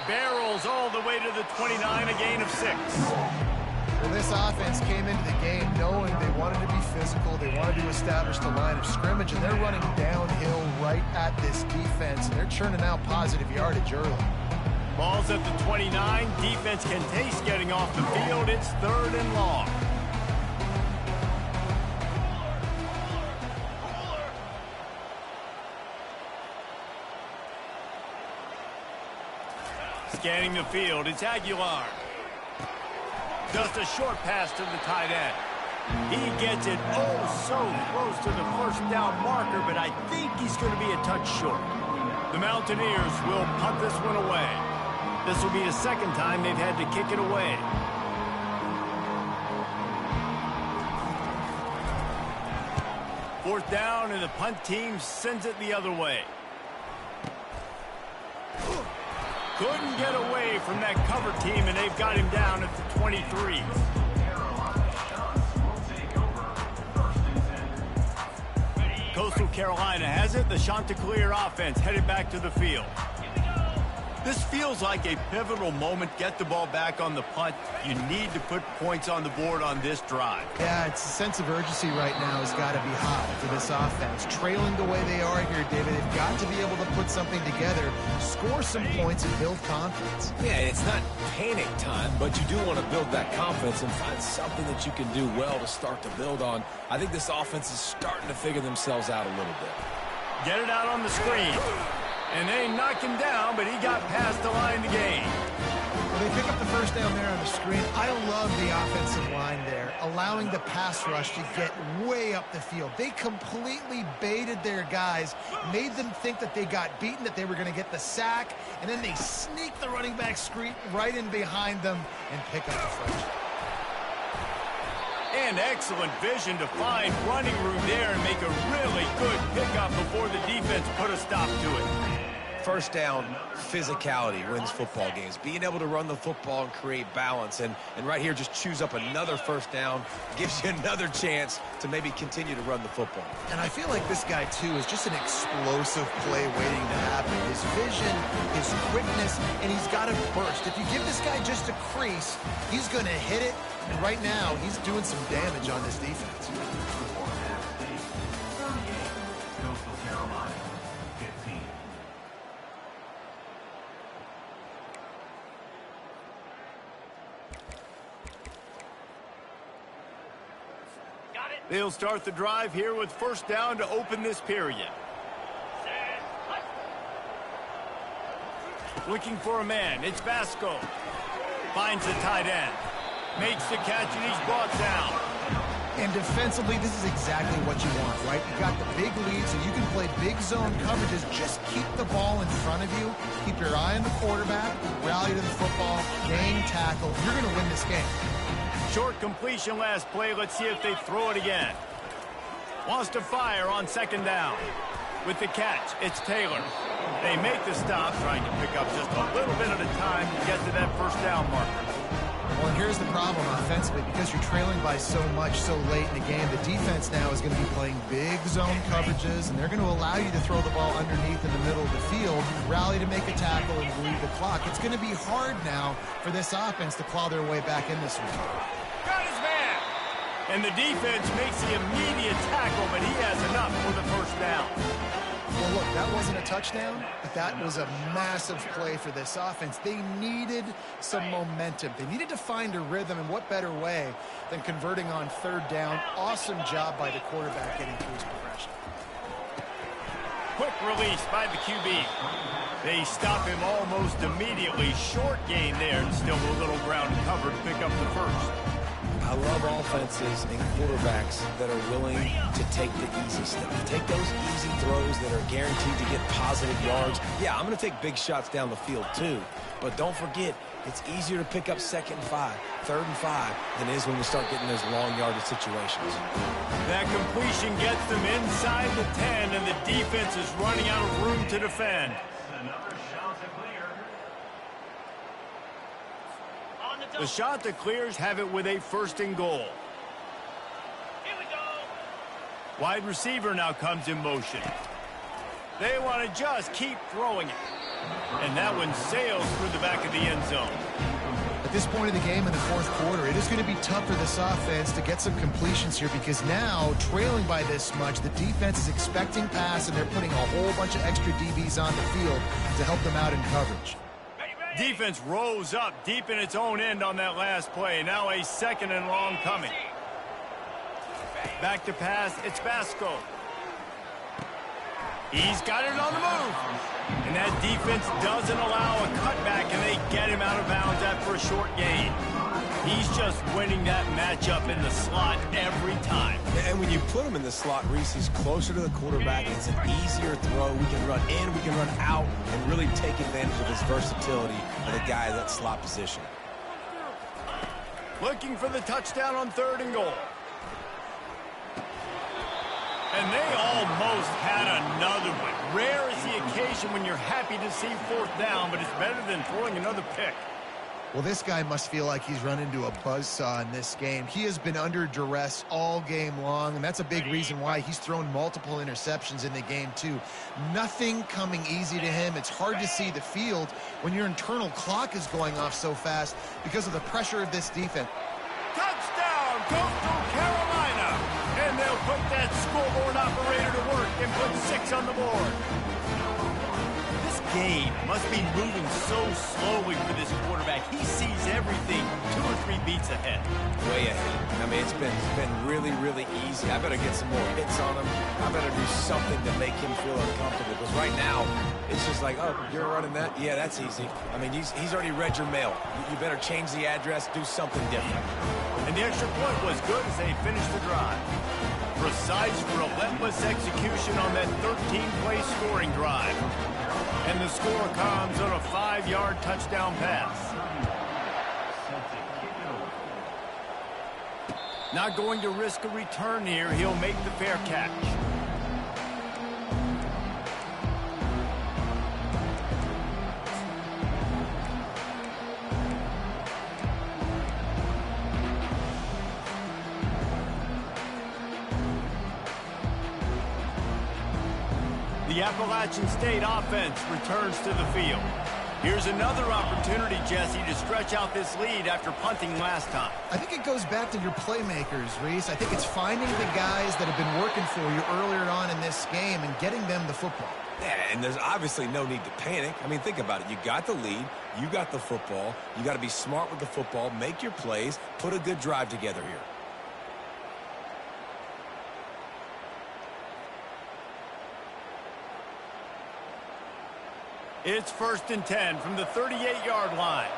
Barrels all the way to the 29, a gain of 6. Well, this offense came into the game knowing they wanted to be physical. They wanted to establish the line of scrimmage, and they're running downhill right at this defense, and they're churning out positive yardage early. Ball's at the 29. Defense can taste getting off the field. It's 3rd and long. Scanning the field, it's Aguilar. Just a short pass to the tight end. He gets it so close to the first down marker, but I think he's going to be a touch short. The Mountaineers will punt this one away. This will be the second time they've had to kick it away. Fourth down, and the punt team sends it the other way. Couldn't get away from that cover team, and they've got him down at the 23. Coastal Carolina has it. The Chanticleer offense headed back to the field. This feels like a pivotal moment. Get the ball back on the punt. You need to put points on the board on this drive. Yeah, it's a sense of urgency right now has got to be high for this offense. Trailing the way they are here, David, they've got to be able to put something together, score some points, and build confidence. Yeah, it's not panic time, but you do want to build that confidence and find something that you can do well to start to build on. I think this offense is starting to figure themselves out a little bit. Get it out on the screen. And they knock him down, but he got past the line to gain. Well, they pick up the first down there on the screen. I love the offensive line there, allowing the pass rush to get way up the field. They completely baited their guys, made them think that they got beaten, that they were going to get the sack, and then they sneak the running back screen right in behind them and pick up the first. And excellent vision to find running room there and make a really good pickup before the defense put a stop to it. First down, physicality wins football games. Being able to run the football and create balance. And right here, just choose up another first down. Gives you another chance to maybe continue to run the football. And I feel like this guy, too, is just an explosive play waiting to happen. His vision, his quickness, and he's got a burst. If you give this guy just a crease, he's going to hit it. And right now, he's doing some damage on this defense. Coastal Carolina, 15. They'll start the drive here with first down to open this period. Looking for a man. It's Vasco. Finds the tight end. Makes the catch, and he's brought down. And defensively, this is exactly what you want, right? You got the big lead, so you can play big zone coverages. Just keep the ball in front of you. Keep your eye on the quarterback. Rally to the football. Gain tackle. You're going to win this game. Short completion last play. Let's see if they throw it again. Wants to fire on second down. With the catch, it's Taylor. They make the stop, trying to pick up just a little bit at a time to get to that first down marker. Well, and here's the problem offensively. Because you're trailing by so much so late in the game, the defense now is going to be playing big zone coverages, and they're going to allow you to throw the ball underneath in the middle of the field, rally to make a tackle, and bleed the clock. It's going to be hard now for this offense to claw their way back in this one. Got his man! And the defense makes the immediate tackle, but he has enough for the first down. Well, look, that wasn't a touchdown, but that was a massive play for this offense. They needed some momentum. They needed to find a rhythm, and what better way than converting on third down. Awesome job by the quarterback getting through his progression. Quick release by the QB. They stop him almost immediately. Short gain there, and still a little ground cover to pick up the first. I love offenses and quarterbacks that are willing to take the easy stuff. Take those easy throws that are guaranteed to get positive yards. Yeah, I'm going to take big shots down the field too. But don't forget, it's easier to pick up second and 5, third and 5 than it is when we start getting those long yardage situations. That completion gets them inside the 10, and the defense is running out of room to defend. Another Chanticleer. The Chanticleers have it with a first and goal. Here we go. Wide receiver now comes in motion. They want to just keep throwing it. And that one sails through the back of the end zone. At this point of the game in the fourth quarter, it is going to be tough for this offense to get some completions here because now, trailing by this much, the defense is expecting pass, and they're putting a whole bunch of extra DBs on the field to help them out in coverage. Defense rose up deep in its own end on that last play. Now a second and long coming. Back to pass, it's Vasco. He's got it on the move. And that defense doesn't allow a cutback, and they get him out of bounds after a short gain. He's just winning that matchup in the slot every time. And when you put him in the slot, Reese, he's closer to the quarterback. It's an easier throw. We can run in, we can run out, and really take advantage of his versatility of the guy in that slot position. Looking for the touchdown on 3rd and goal. And they almost had another one. Rare is the occasion when you're happy to see 4th down, but it's better than throwing another pick. Well, this guy must feel like he's run into a buzzsaw in this game. He has been under duress all game long, and that's a big reason why he's thrown multiple interceptions in the game, too. Nothing coming easy to him. It's hard to see the field when your internal clock is going off so fast because of the pressure of this defense. Touchdown, Coastal Carolina! And they'll put that scoreboard operator to work and put 6 on the board. This game must be moving so slowly for this quarterback. He sees everything 2 or 3 beats ahead. Way ahead. I mean, it's been really, really easy. I better get some more hits on him. I better do something to make him feel uncomfortable. Because right now, it's just like, oh, you're running that? Yeah, that's easy. I mean, he's already read your mail. You better change the address, do something different. And the extra point was good as they finished the drive. Precise, relentless execution on that 13-play scoring drive. And the score comes on a 5-yard touchdown pass. Not going to risk a return here. He'll make the fair catch. The Appalachian State offense returns to the field. Here's another opportunity, Jesse, to stretch out this lead after punting last time. I think it goes back to your playmakers, Reese. I think it's finding the guys that have been working for you earlier on in this game and getting them the football. Yeah, and there's obviously no need to panic. I mean, think about it. You got the lead. You got the football. You got to be smart with the football, make your plays, put a good drive together here. It's 1st and 10 from the 38-yard line.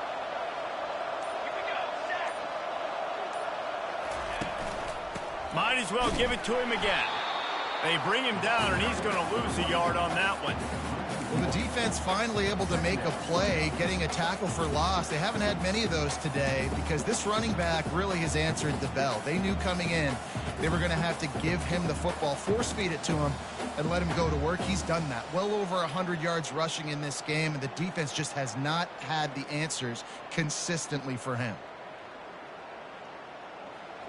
Might as well give it to him again. They bring him down, and he's going to lose a yard on that one. Well, the defense finally able to make a play, getting a tackle for loss. They haven't had many of those today because this running back really has answered the bell. They knew coming in they were going to have to give him the football, force feed it to him, and let him go to work. He's done that. Well over 100 yards rushing in this game, and the defense just has not had the answers consistently for him.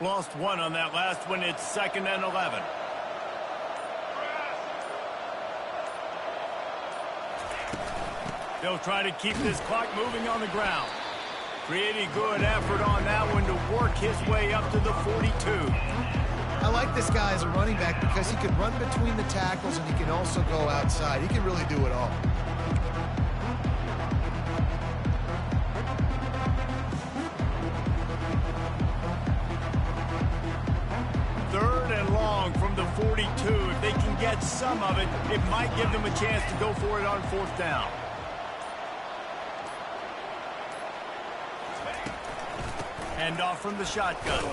Lost 1 on that last one. It's 2nd and 11. They'll try to keep this clock moving on the ground. Pretty good effort on that one to work his way up to the 42. I like this guy as a running back because he can run between the tackles and he can also go outside. He can really do it all. Third and long from the 42. If they can get some of it, it might give them a chance to go for it on 4th down. Handoff from the shotgun.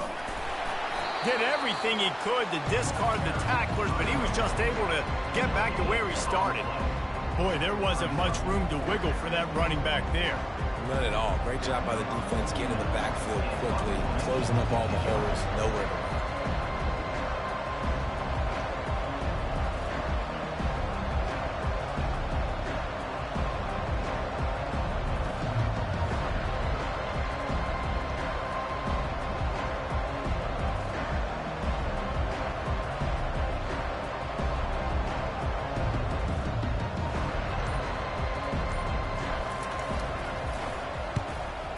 Did everything he could to discard the tacklers, but he was just able to get back to where he started. Boy, there wasn't much room to wiggle for that running back there. Not at all. Great job by the defense getting in the backfield quickly, closing up all the holes, nowhere to run.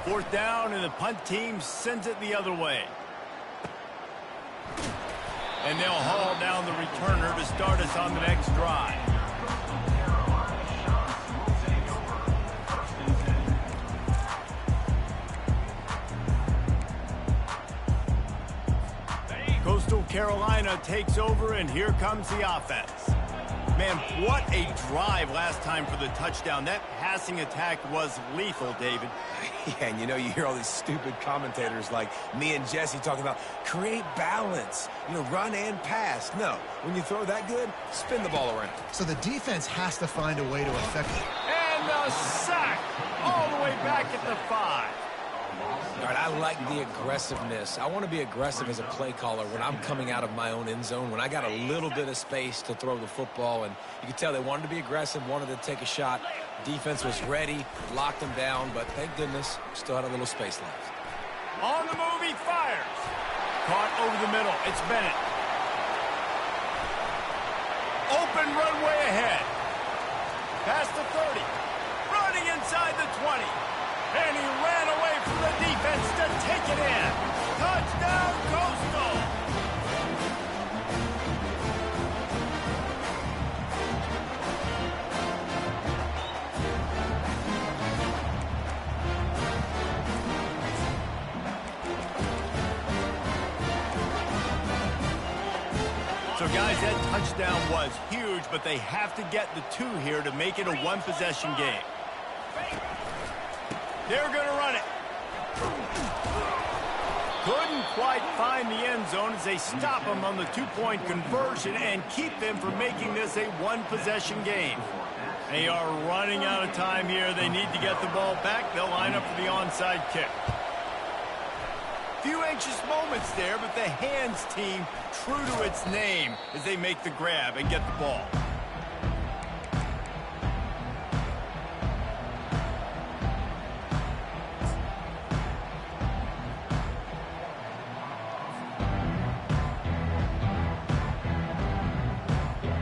Fourth down, and the punt team sends it the other way. And they'll haul down the returner to start us on the next drive. Coastal Carolina takes over, and here comes the offense. Man, what a drive last time for the touchdown. That passing attack was lethal, David. Yeah, and you hear all these stupid commentators like me and Jesse talking about create balance, run and pass. No, when you throw that good, spin the ball around. So the defense has to find a way to affect it. And the sack all the way back at the 5. All right, I like the aggressiveness. I want to be aggressive as a play caller when I'm coming out of my own end zone, when I got a little bit of space to throw the football, and you could tell they wanted to be aggressive, wanted to take a shot. Defense was ready, locked them down, but thank goodness, still had a little space left. On the move, he fires. Caught over the middle. It's Bennett. Open runway ahead. Past the 30. Running inside the 20. And he ran away from the defense to take it in. Touchdown, Coastal! So, guys, that touchdown was huge, but they have to get the 2 here to make it a one-possession game. They're going to run it. Couldn't quite find the end zone as they stop them on the 2-point conversion and keep them from making this a one-possession game. They are running out of time here. They need to get the ball back. They'll line up for the onside kick. Few anxious moments there, but the hands team true to its name as they make the grab and get the ball.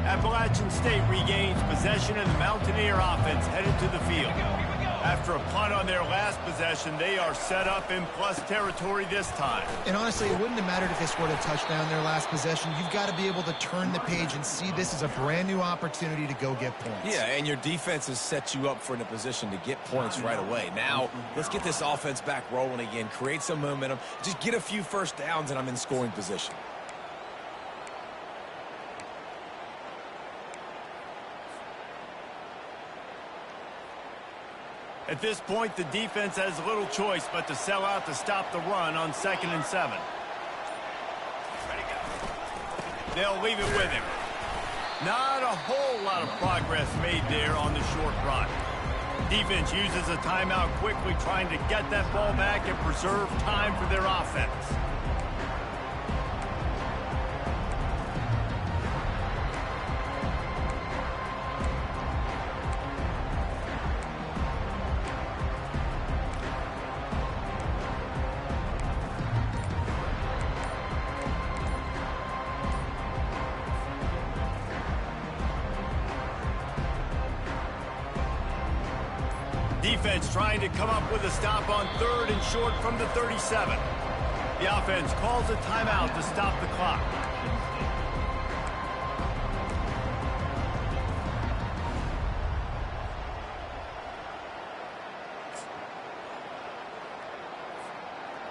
Appalachian State regains possession and the Mountaineer offense headed to the field. After a punt on their last possession, they are set up in plus territory this time. And honestly, it wouldn't have mattered if they scored a touchdown their last possession. You've got to be able to turn the page and see this as a brand new opportunity to go get points. Yeah, and your defense has set you up for in a position to get points right away. Now, let's get this offense back rolling again, create some momentum, just get a few first downs, and I'm in scoring position. At this point, the defense has little choice but to sell out to stop the run on 2nd and 7. They'll leave it with him. Not a whole lot of progress made there on the short run. Defense uses a timeout quickly, trying to get that ball back and preserve time for their offense. Defense trying to come up with a stop on 3rd and short from the 37. The offense calls a timeout to stop the clock.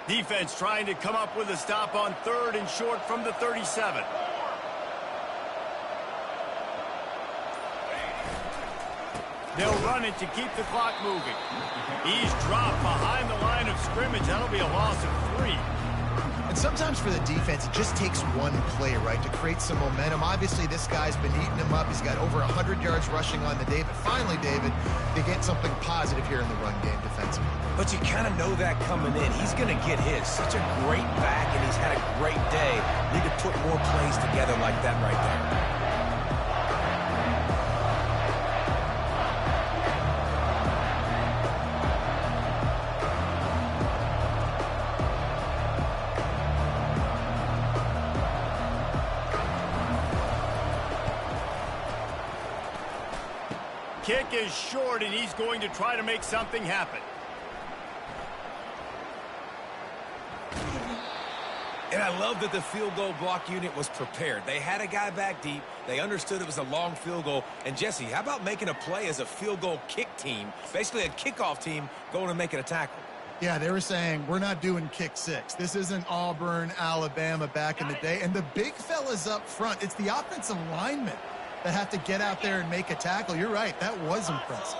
Defense trying to come up with a stop on 3rd and short from the 37. They'll run it to keep the clock moving. He's dropped behind the line of scrimmage. That'll be a loss of 3. And sometimes for the defense, it just takes one play, right, to create some momentum. Obviously, this guy's been eating him up. He's got over 100 yards rushing on the day. But finally, David, they get something positive here in the run game defensively. But you kind of know that coming in. He's going to get his. Such a great back, and he's had a great day. Need to put more plays together like that right there. Kick is short, and he's going to try to make something happen. And I love that the field goal block unit was prepared. They had a guy back deep. They understood it was a long field goal. And, Jesse, how about making a play as a field goal kick team, basically a kickoff team, going and making a tackle? Yeah, they were saying, we're not doing kick 6. This isn't Auburn, Alabama back in the day. And the big fella's up front. It's the offensive linemen that have to get out there and make a tackle. You're right. That was impressive.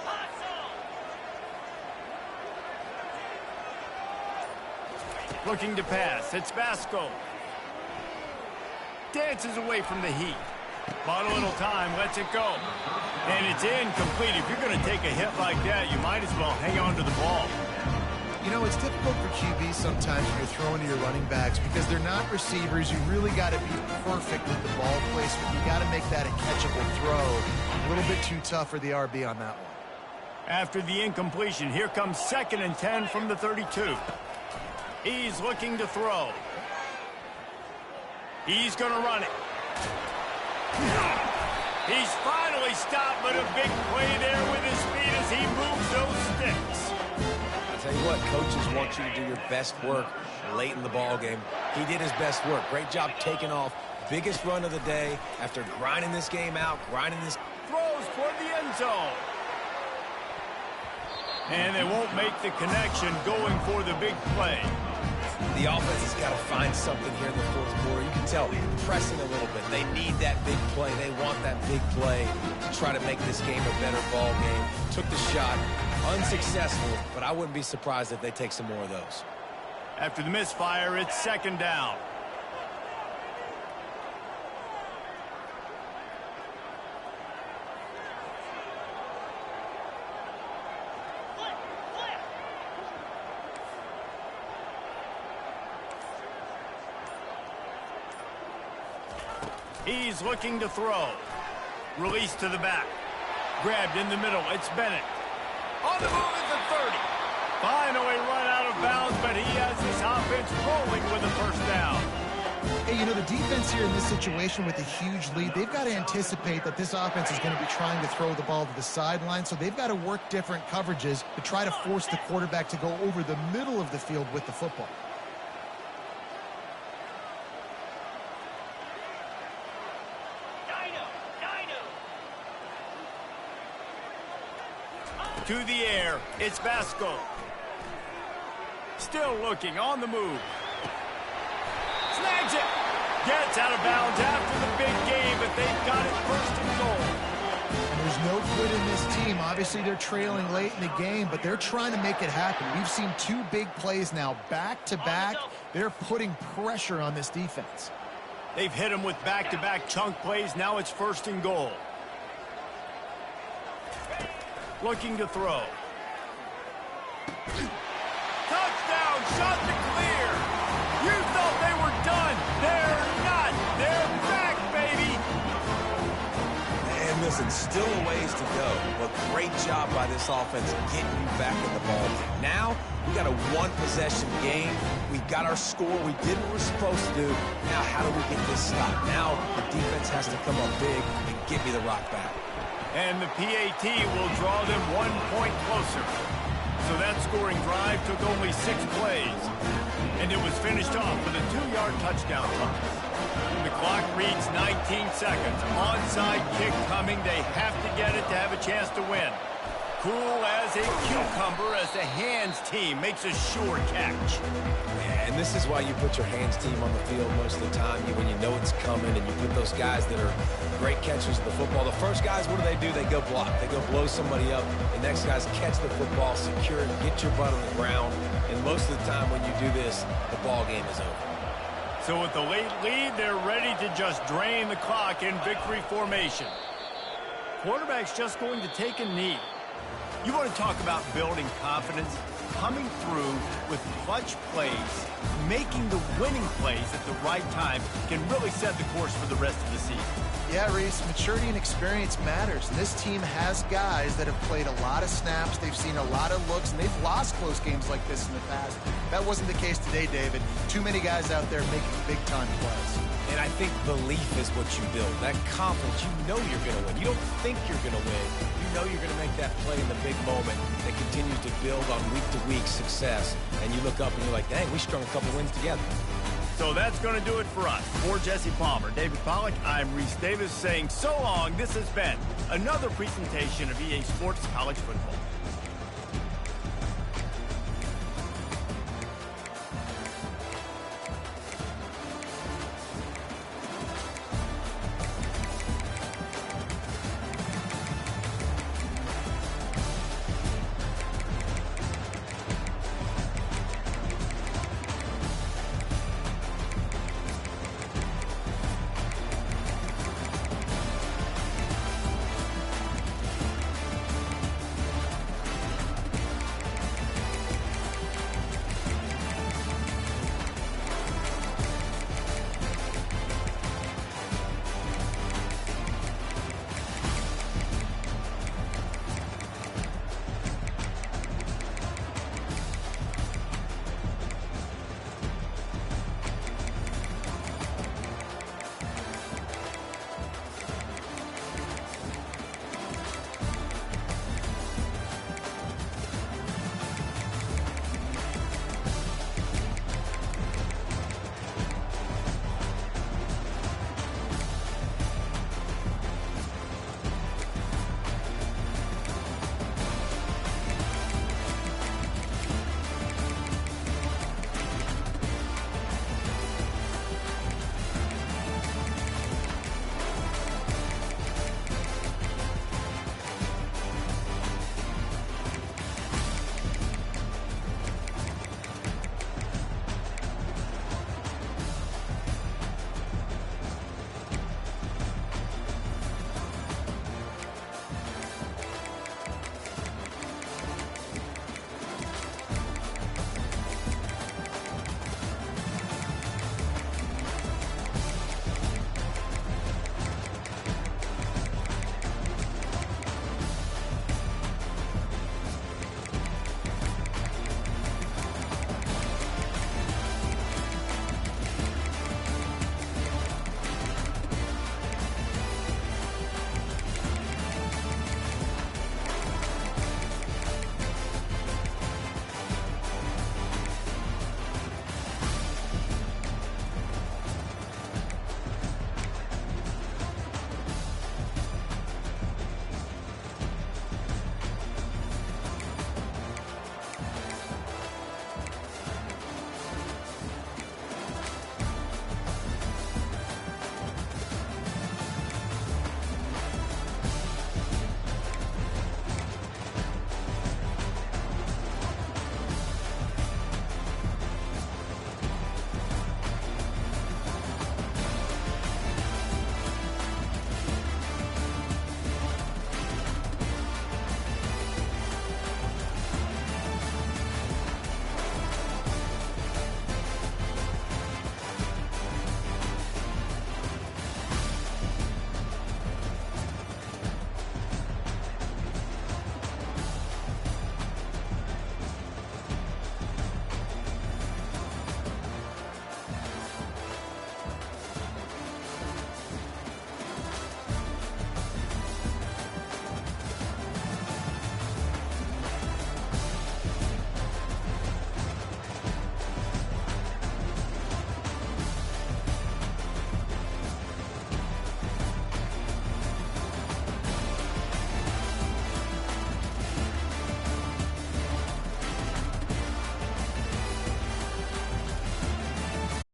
Looking to pass. It's Vasco. Dances away from the heat. Bought a little time. Lets it go. And it's incomplete. If you're going to take a hit like that, you might as well hang on to the ball. You know, it's difficult for QBs sometimes when you're throwing to your running backs because they're not receivers. You really got to be perfect with the ball placement. You got to make that a catchable throw. A little bit too tough for the RB on that one. After the incompletion, here comes 2nd and 10 from the 32. He's looking to throw. He's going to run it. He's finally stopped, but a big play there with his feet as he moves those sticks. I'll tell you what, coaches want you to do your best work late in the ball game. He did his best work. Great job taking off. Biggest run of the day after grinding this game out, grinding this. Throws toward the end zone. And they won't make the connection going for the big play. The offense has got to find something here in the fourth quarter. You can tell pressing a little bit. They need that big play. They want that big play to try to make this game a better ball game. Took the shot. Unsuccessful, but I wouldn't be surprised if they take some more of those. After the misfire, it's 2nd down. He's looking to throw. Release to the back. Grabbed in the middle. It's Bennett. On the move at the 30. Finally run out of bounds, but he has this offense rolling with a first down. Hey, you know, the defense here in this situation with a huge lead, they've got to anticipate that this offense is going to be trying to throw the ball to the sideline, so they've got to work different coverages to try to force the quarterback to go over the middle of the field with the football. To the air, it's Vasco. Still looking, on the move. Snags it. Gets out of bounds after the big game, but they've got it 1st and goal. And there's no quit in this team. Obviously, they're trailing late in the game, but they're trying to make it happen. We've seen 2 big plays now, back-to-back. They're putting pressure on this defense. They've hit him with back-to-back chunk plays. Now it's 1st and goal. Looking to throw. Touchdown, Chanticleer. You thought they were done. They're not. They're back, baby. And listen, still a ways to go, but great job by this offense getting you back in the ball game. Now, we got a 1-possession game. We got our score. We did what we're supposed to do. Now, how do we get this stopped? Now, the defense has to come up big and give me the rock back. And the PAT will draw them 1 point closer. So that scoring drive took only 6 plays. And it was finished off with a 2-yard touchdown run. The clock reads 19 seconds. Onside kick coming. They have to get it to have a chance to win. Cool as a cucumber as the hands team makes a sure catch. Yeah, and this is why you put your hands team on the field most of the time when you know it's coming, and you put those guys that are great catchers of the football. The first guys, what do? They go block. They go blow somebody up. The next guys catch the football, secure it, get your butt on the ground. And most of the time when you do this, the ball game is over. So with the late lead, they're ready to just drain the clock in victory formation. Quarterback's just going to take a knee. You want to talk about building confidence? Coming through with clutch plays, making the winning plays at the right time can really set the course for the rest of the season. Yeah, Reese, maturity and experience matters. And this team has guys that have played a lot of snaps. They've seen a lot of looks, and they've lost close games like this in the past. That wasn't the case today, David. Too many guys out there making big-time plays. And I think belief is what you build. That confidence, you know you're going to win. You don't think you're going to win. You know you're going to make that play in the big moment that continues to build on week-to-week success. And you look up and you're like, dang, we strung a couple wins together. So that's going to do it for us. For Jesse Palmer, David Pollack, I'm Reese Davis saying so long. This has been another presentation of EA Sports College Football.